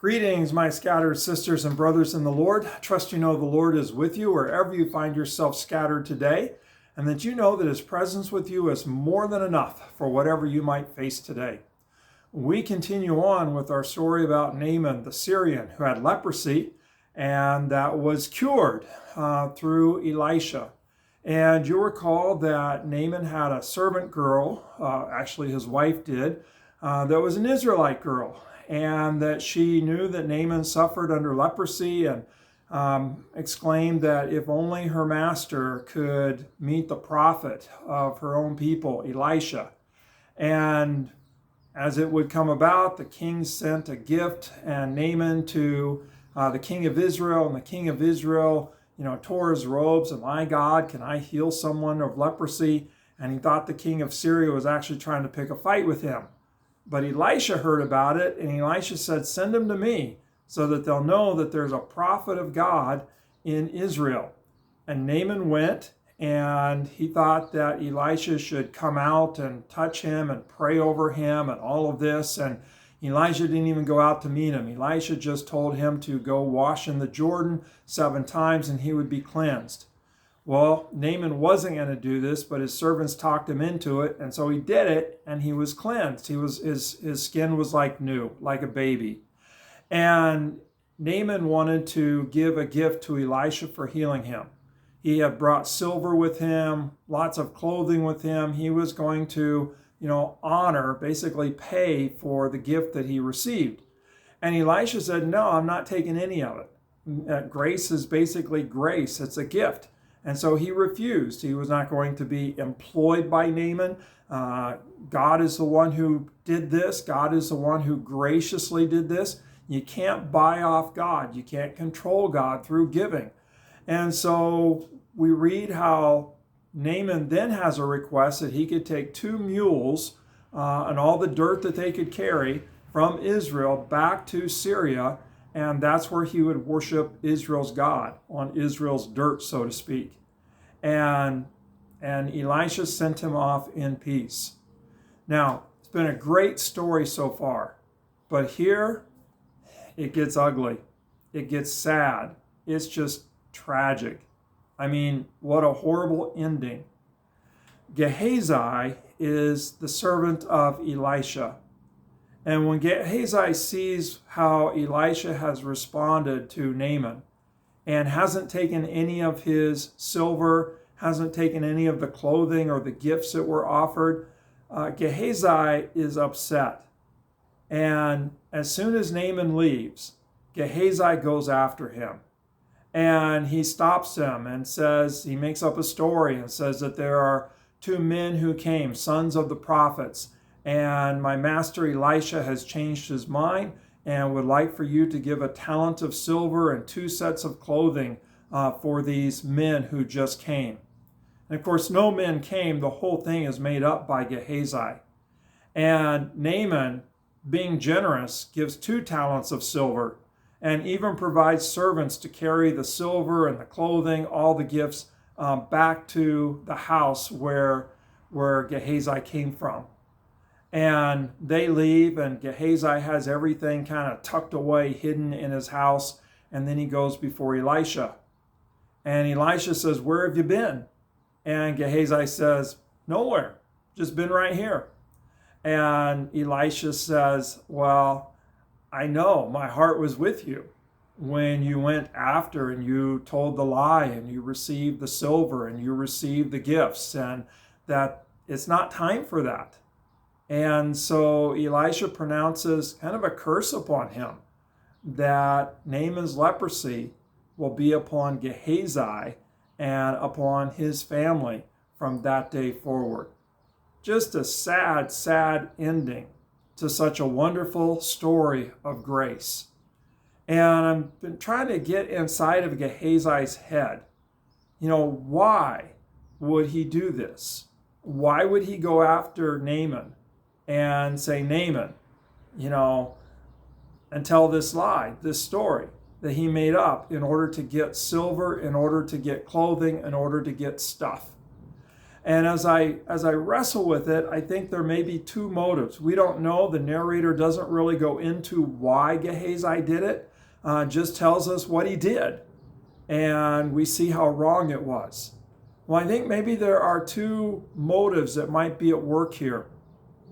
Greetings, my scattered sisters and brothers in the Lord. I trust you know the Lord is with you wherever you find yourself scattered today, and that you know that His presence with you is more than enough for whatever you might face today. We continue on with our story about Naaman the Syrian who had leprosy and that was cured through Elisha. And you'll recall that Naaman had a servant girl, actually his wife did, that was an Israelite girl, and that she knew that Naaman suffered under leprosy and exclaimed that if only her master could meet the prophet of her own people, Elisha. And as it would come about, the king sent a gift and Naaman to the king of Israel, and the king of Israel, tore his robes, and my God, can I heal someone of leprosy? And he thought the king of Syria was actually trying to pick a fight with him. But Elisha heard about it, and Elisha said, send him to me so that they'll know that there's a prophet of God in Israel. And Naaman went, and he thought that Elisha should come out and touch him and pray over him and all of this. And Elisha didn't even go out to meet him. Elisha just told him to go wash in the Jordan 7 times and he would be cleansed. Well, Naaman wasn't going to do this, but his servants talked him into it, and so he did it, and he was cleansed. His skin was like new, like a baby. And Naaman wanted to give a gift to Elisha for healing him. He had brought silver with him, lots of clothing with him. He was going to, honor, basically pay for the gift that he received. And Elisha said, no, I'm not taking any of it. Grace is basically grace. It's a gift. And so he refused. He was not going to be employed by Naaman. God is the one who did this. God is the one who graciously did this. You can't buy off God. You can't control God through giving. And so we read how Naaman then has a request that he could take 2 mules and all the dirt that they could carry from Israel back to Syria, and that's where he would worship Israel's God, on Israel's dirt, so to speak. And Elisha sent him off in peace. Now, it's been a great story so far, but here it gets ugly. It gets sad. It's just tragic. I mean, what a horrible ending. Gehazi is the servant of Elisha. And when Gehazi sees how Elisha has responded to Naaman and hasn't taken any of his silver, hasn't taken any of the clothing or the gifts that were offered, Gehazi is upset. And as soon as Naaman leaves, Gehazi goes after him. And he stops him and says, he makes up a story and says that there are 2 men who came, sons of the prophets, and my master Elisha has changed his mind and would like for you to give a talent of silver and 2 sets of clothing for these men who just came. And of course, no men came. The whole thing is made up by Gehazi. And Naaman, being generous, gives 2 talents of silver and even provides servants to carry the silver and the clothing, all the gifts, back to the house where Gehazi came from. And they leave, and Gehazi has everything kind of tucked away, hidden in his house, and then he goes before Elisha. And Elisha says, where have you been? And Gehazi says, nowhere, just been right here. And Elisha says, well, I know my heart was with you when you went after and you told the lie and you received the silver and you received the gifts, and that it's not time for that. And so Elisha pronounces kind of a curse upon him that Naaman's leprosy will be upon Gehazi and upon his family from that day forward. Just a sad, sad ending to such a wonderful story of grace. And I've been trying to get inside of Gehazi's head. Why would he do this? Why would he go after Naaman and say, Naaman, and tell this lie, this story that he made up in order to get silver, in order to get clothing, in order to get stuff? And as I wrestle with it, I think there may be two motives. We don't know. The narrator doesn't really go into why Gehazi did it. Just tells us what he did. And we see how wrong it was. Well, I think maybe there are two motives that might be at work here.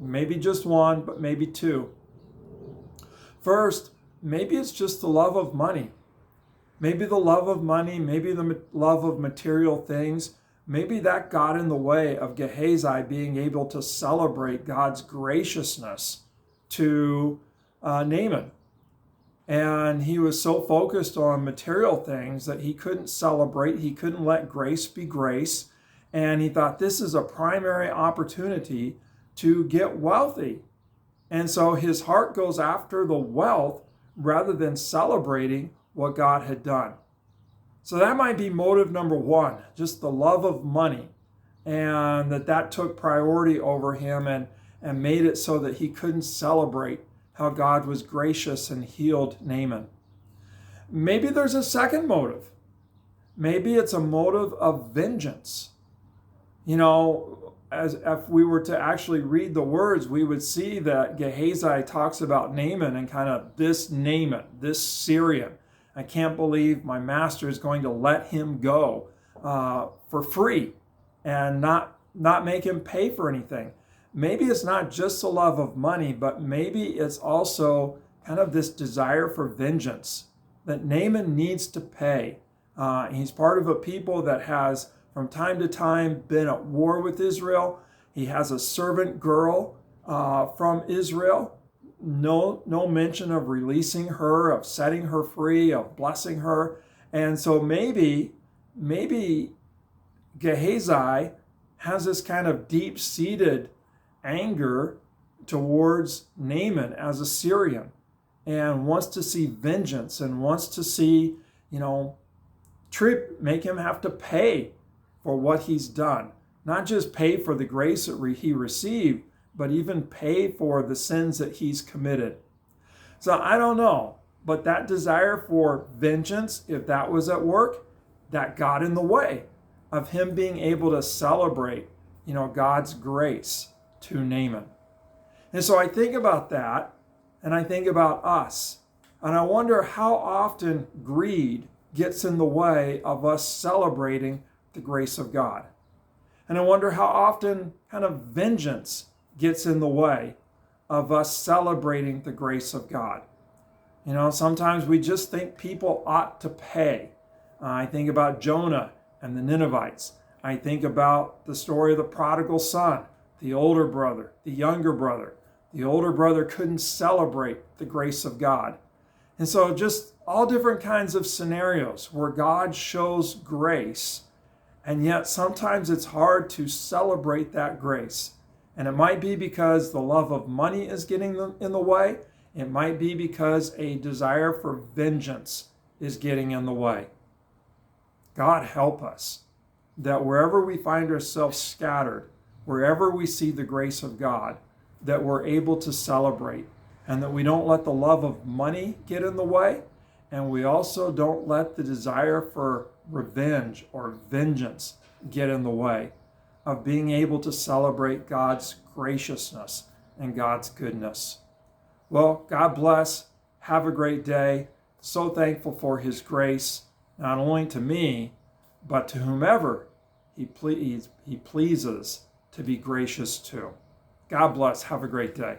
Maybe just one, but maybe two. First, maybe it's just the love of money. Maybe the love of money, maybe the love of material things. Maybe that got in the way of Gehazi being able to celebrate God's graciousness to Naaman. And he was so focused on material things that he couldn't celebrate. He couldn't let grace be grace. And he thought this is a primary opportunity to get wealthy. And so his heart goes after the wealth rather than celebrating what God had done. So that might be motive number one, just the love of money, and that took priority over him and made it so that he couldn't celebrate how God was gracious and healed Naaman. Maybe there's a second motive. Maybe it's a motive of vengeance. You know, as if we were to actually read the words, we would see that Gehazi talks about Naaman and kind of this Naaman, this Syrian. I can't believe my master is going to let him go for free and not make him pay for anything. Maybe it's not just the love of money, but maybe it's also kind of this desire for vengeance that Naaman needs to pay. He's part of a people that has from time to time been at war with Israel. He has a servant girl from Israel. No mention of releasing her, of setting her free, of blessing her. And so maybe Gehazi has this kind of deep-seated anger towards Naaman as a Syrian and wants to see vengeance and wants to see, make him have to pay for what he's done. Not just pay for the grace that he received, but even pay for the sins that he's committed. So I don't know, but that desire for vengeance, if that was at work, that got in the way of him being able to celebrate, God's grace to Naaman. And so I think about that, and I think about us, and I wonder how often greed gets in the way of us celebrating the grace of God. And I wonder how often kind of vengeance gets in the way of us celebrating the grace of God. Sometimes we just think people ought to pay. I think about Jonah and the Ninevites. I think about the story of the prodigal son, the older brother, the younger brother. The older brother couldn't celebrate the grace of God. And so just all different kinds of scenarios where God shows grace, and yet sometimes it's hard to celebrate that grace. And it might be because the love of money is getting in the way. It might be because a desire for vengeance is getting in the way. God help us that wherever we find ourselves scattered, wherever we see the grace of God, that we're able to celebrate, and that we don't let the love of money get in the way, and we also don't let the desire for revenge or vengeance get in the way of being able to celebrate God's graciousness and God's goodness. Well, God bless. Have a great day. So thankful for his grace, not only to me, but to whomever he pleases to be gracious to. God bless. Have a great day.